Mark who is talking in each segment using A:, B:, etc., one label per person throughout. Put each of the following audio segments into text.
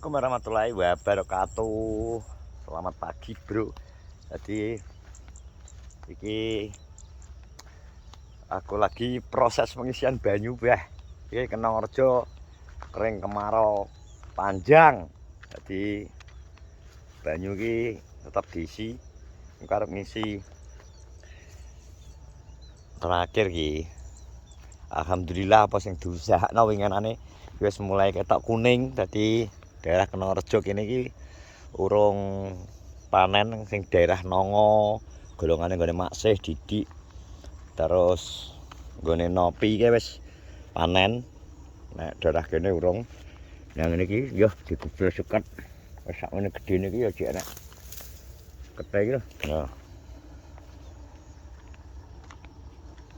A: Assalamualaikum warahmatullahi wabarakatuh. Selamat pagi, bro. Jadi iki aku lagi proses pengisian banyu, bah. Iki Kenongrejo kering kemarau panjang. Jadi banyu iki tetap diisi. Karep ngisi terakhir iki. Alhamdulillah apa sing diusahakno winginane wis mulai ketok kuning. Dadi daerah Kenongrejo kene iki urung panen, sing daerah Nongo golongane nggone Maksih Didik terus nggone Nopi iki wis panen. Nek daerah kene urung. Nah ngene iki yo digubel suket wis sakmene gedene iki ya jek enek kethe iki lho. Nah.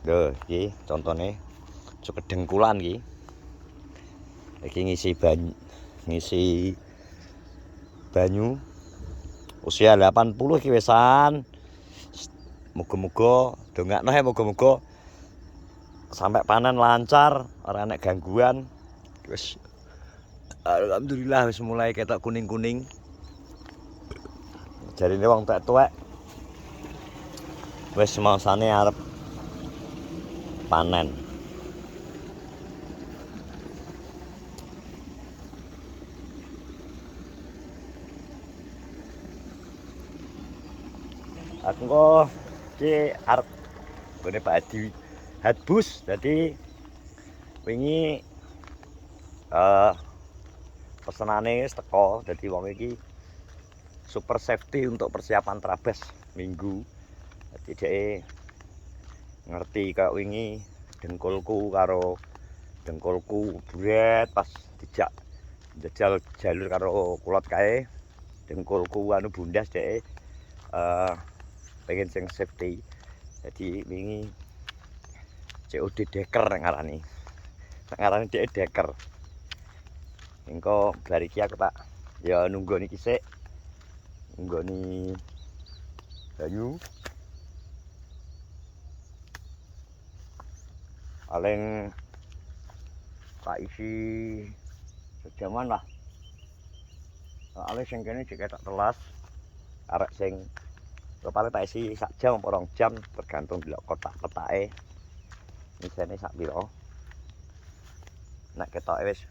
A: Lho iki contone suket dengkulan iki. Iki ngisi banyu usia 80 iki wesan. Muga-muga dongakno he muga-muga sampai panen lancar, ora enek gangguan. Wis alhamdulillah wis mulai ketok kuning-kuning. Jarine wong tuwek wis mangsane arep panen. Aku kok iki arep gone Pak Adi Hadbus. Dadi wingi pesenane wis teko. Dadi wong iki super safety untuk persiapan trabes minggu. Dadi dhek ngerti kaya wingi dengkulku karo dengkulku bret pas dijak njajal jalur karo kulot kae. Dengkulku anu bundas dhek pengen sing safety. Jadi wingi COD deker ngarani. Ngarani dhek deker. Engko bar iki aku tak ya nunggoni iki sik. Nunggoni banyu. Paling tak isi sejaman lah. Soale sing kene jek tak telas. Arek sing paling tak isi sak jam apa 2 jam tergantung delok kotak-kotake. Misane sak pira. Nek ketoke wis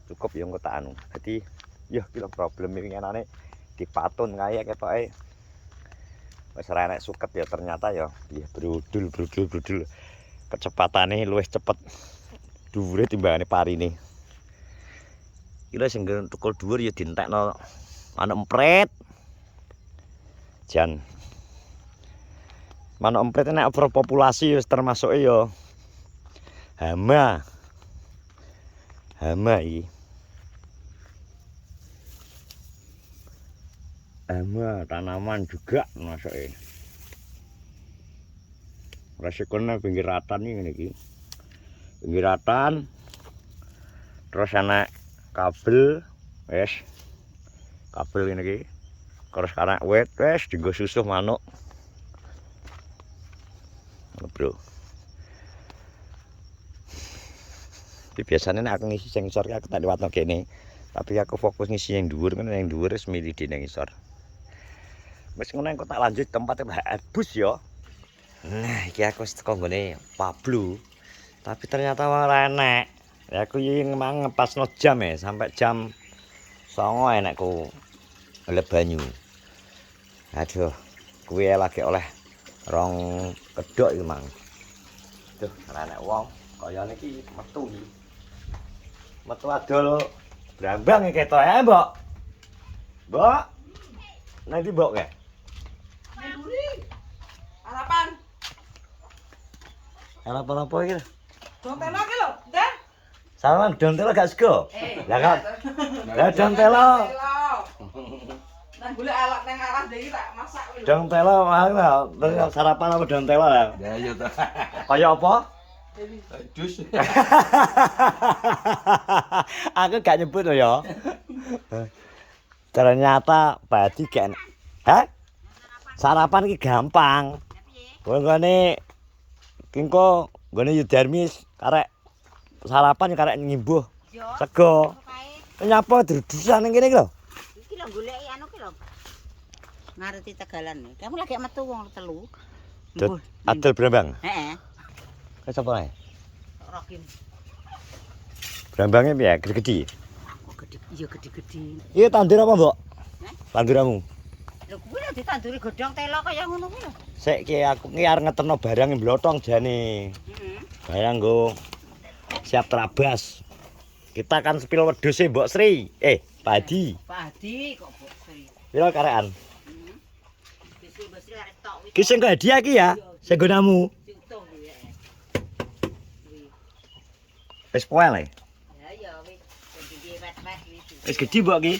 A: cukup ya engko tak anu. Dadi ya iki lho problem winginane dipatun kaya ketoke. Wis ora enek suket ya ternyata ya brudul. Kecepatane luwih cepet dhuwure timbangane parine. Iki lho sing tukul dhuwur ya dientekno manuk empret. Jan manuk empret nek overpopulasi wis termasuke ya hama iki. Hama tanaman juga masuke. Resikone pinggiratan iki ngene iki. Pinggiratan terus ana kabel wis kabel ngene iki. Terus karena wet wis dienggo susuh manuk. Bro. Tapi biasanya nek aku ngisi sing ngisor aku tak liwatno kene. Tapi aku fokus ngisi yang dhuwur, kan yang dhuwur wis milih dene ngisor. Wis ngono engko tak lanjut tempat Hadbus ya. Nah, iki aku wis teko nggone Pablo. Tapi ternyata ora enek. Ya aku iki memang ngepasno jam ya, sampai jam 09.00 enekku oleh banyu. Aduh, kuwi lagi oleh rong kedok iki mang. Duh, ora enek wong. Kaya niki metu iki. Metu adol brambang iki ketok ya, Mbok. Mbok. Nang ndi Mbok ke?
B: Meduri. Harapan.
A: Harapan apa iki?
B: Dontelo iki lho, Den.
A: Sawan dontelo gak sego. Lah kok. Lah dontelo.
B: Nang golek alak nang arah iki tak masak kuwi lho.
A: Dontelo terus sarapan apa dontelo ya?
C: Ya iya ta.
A: Kaya apa?
C: Dus.
A: Aku gak nyebut loh ya. Ternyata Badi gak enak. Hah? Sarapan iki gampang. Nggone kingko nggone Yudarmis karek sarapan karek ngimbuh Sego. Nyapa dudusan ning kene iki lho.
D: Iki lho goleki anu ki lho. Ngareti Tegalan. Kamu lagi metu wong telu.
A: Adel Brambang.
D: Heeh.
A: Kayak sapa ae?
D: Rokim.
A: Brambangnya piye? Gede-gede.
D: Oh gede, iya gede-gede.
A: Iya tandur apa, Mbok?
D: Hah?
A: Tanduramu.
D: Lho kuwi lho ditanduri godhong telo kaya ngono kuwi lho.
A: Sik ki aku ki arep ngeterno barang yang blotong jane.
D: Heeh.
A: Barang nggo siap terabas. Kita kan sepil wedhus e Mbok Sri. Pak Hadi.
D: Pak Hadi kok Mbok Sri.
A: Piro karekan?
D: Heeh. Wis mesti arek tok wis.
A: Ki sing ke hadiah ki ya, sing nggonamu.
D: Utuh kuwi.
A: Wis poel e.
D: Ya ya wis gede wet-wet wis.
A: Wis gedhi Mbok ki.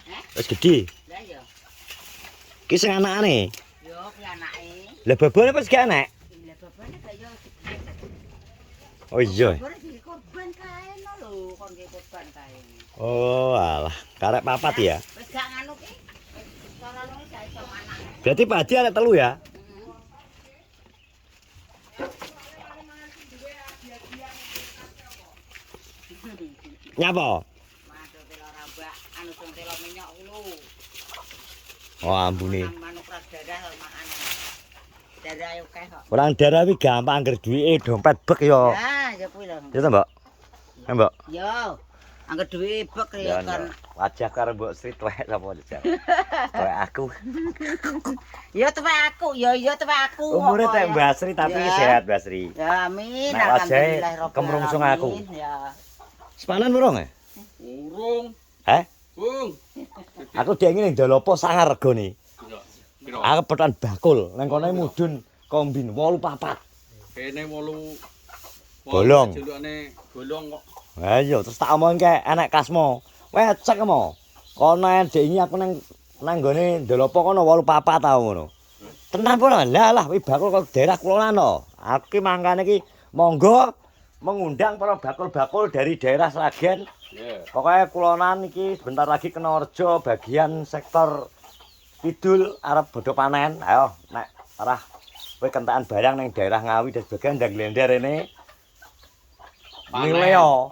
D: Hah?
A: Wis gedhi.
D: Lah ya.
A: Ki sing anakane.
D: Yo kuwi anake.
A: Lah babone pas gak enek.
D: Lah bapakne kaya
A: Oh iya.
D: Bapak jadi korban kae lho, kon nggih korban kae.
A: Oh alah, karek papat ya.
D: Wis gak nganu ki. Wis cara nang gak iso anak.
A: Berarti Pak Hadi arek telu ya? Nyapa?
D: Manuk telo rambak, anu sing telo minyak kulo.
A: Oh ambune.
D: Manuk ras darah makane. Darah ayo kae kok.
A: Orang darah iki gampang angger duwike dompet bek ya.
D: Ya kuwi lho.
A: Ya ta, Mbok? Ya, Mbok.
D: Yo. Angger duwe bek
A: Ya,
D: ya kan.
A: wajah karo Mbok Sri tuwek sapa aja. Tuwek aku.
D: Ya tuwek aku, ya tuwek aku.
A: Umure
D: kok,
A: tek
D: ya.
A: Mbak Sri tapi
D: Ya.
A: sehat Mbak Sri.
D: Ya amin.
A: Nek wajahe
D: Alhamdulillah,
A: kemrungsung
D: Rabbil
A: aku.
D: alamin, Ya.
A: Sepanan burung ya?
C: Urung.
A: Heh?
C: Bung.
A: Aku dek ngene ndolopo sangar regane.
C: Piro?
A: Aku petan bakul, nang kono mudhun kombin 8-4.
C: Kene 8.
A: Bolong.
C: Jelukane bolong kok.
A: Ha iya, terus tak omongke enek kasmo. Wes cek mo. Kono dek iki aku nang gone ndolopo kono 8-4 tau ngono. Tenan pura lah kuwi bakul kok daerah kulonan to. Aku ki mangkane ki monggo mengundang para bakul-bakul dari daerah Sragen.
C: Ya.
A: Pokoknya kulonan iki sebentar lagi kena Rejo bagian sektor kidul arep bodho panen. Ayo nek arah kowe kentakan barang ning daerah Ngawi dan bagian ndang glender rene. Mileo.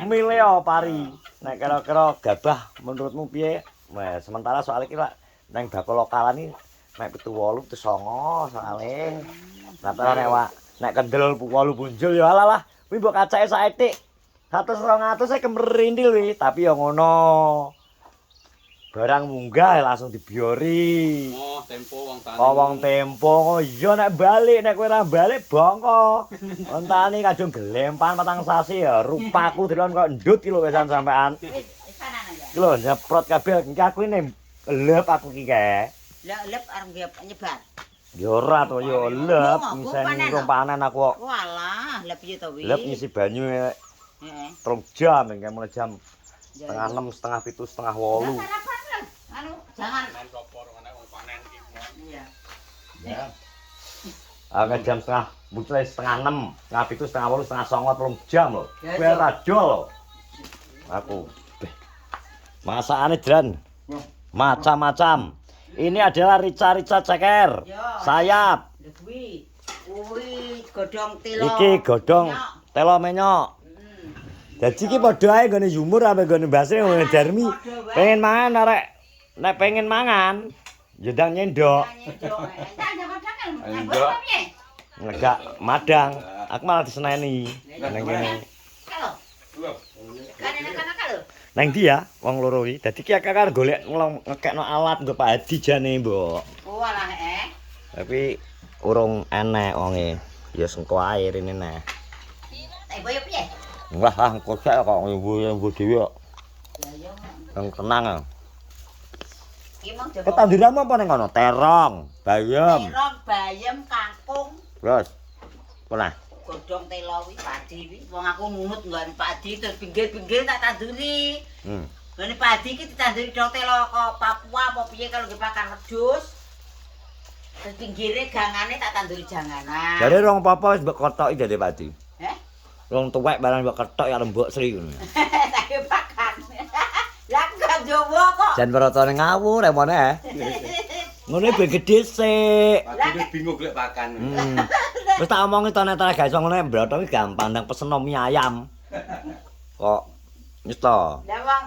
A: Mileo pari. Nek kira-kira gabah menurutmu piye? Wah, sementara soal iki lak nang bakul lokalan iki nek 7-8 itu 9 soalé. Rata nek kendel 8 punjul ya alah. Kuwi mbok kacake saetik. 100-200 saya kemerindil wi, tapi ya ngono. Barang munggah langsung dibiori.
C: Oh, tempo wong tani.
A: Oh, wong tempo. Oh iya nek balik nek kowe ora balik bongko. Wong tani kadung gelempan patang sasi ya. Rupaku delon kok ndut ki lho wesan sampean.
D: Wis sanan ya.
A: Iki lho nyeprot kabeh iki aku ini lep aku ki kae.
D: Lah lep arep nyebar.
A: Ya ora to ya lep ngisen urung panen aku kok.
D: Walah, lep piye to wi?
A: Lep ngisi banyu
D: Heeh.
A: 3 jam engke mulai jam setengah 6, setengah 7, setengah 8.
D: Anu, jangan.
C: Panen sapa rene wong panen iki.
D: Iya.
A: Ya. Angka jam mulai setengah 6, setengah 7, setengah 8, setengah 9, 3 jam loh.
D: Ya,
A: Kowe ora dol. Aku. Masakane Dran. Macam-macam. Ini adalah rica-rica ceker.
D: Ya.
A: Sayap.
D: Lha kuwi. Kuwi godhong telo.
A: Iki godhong telo menyok. Dadi iki padha ae nggone Yumur ampe nggone Basri nggone Darmi. Pengen mangan arek nek pengen mangan njendang nyendok.
C: Enggak.
A: Enggak madang. Aku malah diseneni nang kene. Nang ndi ya wong loro iki. Dadi ki akeh kan golek ngekekno alat nggo Pak Hadi jane, Mbok.
D: Oh alah
A: Tapi urung enek wonge. Ya sengko ae rene neh.
D: boyo piye?
A: Wah, engko sak kok mbo dhewe kok.
D: Ya yo.
A: Yang tenang.
D: Iki mong Joko.
A: Ketanduramu apa ning kono? Terong, bayam.
D: Terong, bayam, kangkung,
A: Terus. Pernah.
D: godhong telo kuwi padi kuwi. Wong aku nunut nggone padi terus pinggir-pinggir tak tanduri. Nggone padi iki ditanduri godhong telo kok Papua apa piye kalau nggih pakan wedhus. Terus pinggire gangane tak tanduri janganan.
A: Jadi rong apa wis mbok kotoki dadi padi.
D: Heh?
A: Rong tuwek barang mbok ketok ya Mbok Sri ngono.
D: Saya pakan. Lah gak jowo kok.
A: Jan perotone ngawur emone. Ngene ben gedhe sik.
C: Padine bingung golek pakan.
A: Wis tak omongi to nek gak iso ngene mbroto iki gampang ndang peseno mie ayam. Kok Nyesta.
D: Lah wong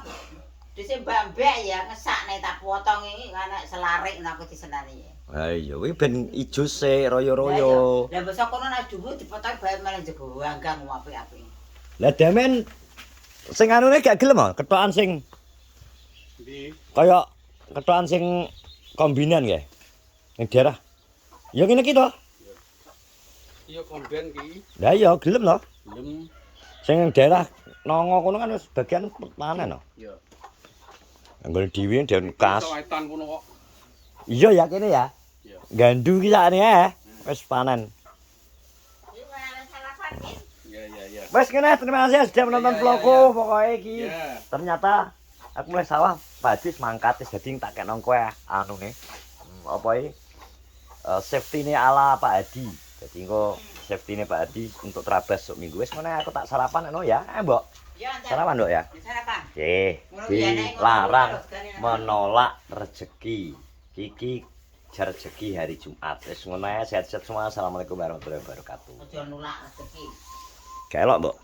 D: dhisik mbak-mbak ya ngesakne tak potong iki ana selarik aku disenani.
A: Ha iya kuwi ben ijo sik royo-royo.
D: Lah besok kono nek dhuwur dipotong bae malah njego wanggang apik-apik.
A: Lah damen sing anune gak gelem ah, kethokan sing
C: Di
A: kaya kethokan sing kombinan nggih. Ning daerah. Ya ngene iki to.
C: iya komben ki.
A: Lah iya gelem to.
C: Belum.
A: Sing ning daerah Nongo kono kan wis bagian panen to.
C: Iya.
A: Anggone dhewe den kas.
C: Sawetan kono kok.
A: Iya ya kene ya.
C: Iya.
A: Gandu ki sakne ae wis panen.
C: Iya.
A: Wes kene terima kasih sudah menonton
C: Iya,
A: vlogku
C: iya.
A: pokoknya iki.
C: Iya.
A: Ternyata aku mulai sawah Pak Haji mangkat wis dadi tak kekno kowe anune. Apa iki? Safety-ne ala Pak Hadi. Jadi engko safety-ne Pak Hadi untuk terabas sok minggu wis ngene aku tak sarapan no ya. Mbok.
D: Ya, Antar.
A: Sarapan, Nduk ya.
D: Sarapan.
A: Nggih. Dilarang menolak rezeki. Iki rezeki hari Jumat. Wis ngono ae sehat-sehat semua. Assalamualaikum warahmatullahi wabarakatuh.
D: Aja nolak rezeki.
A: Kelok, Mbok.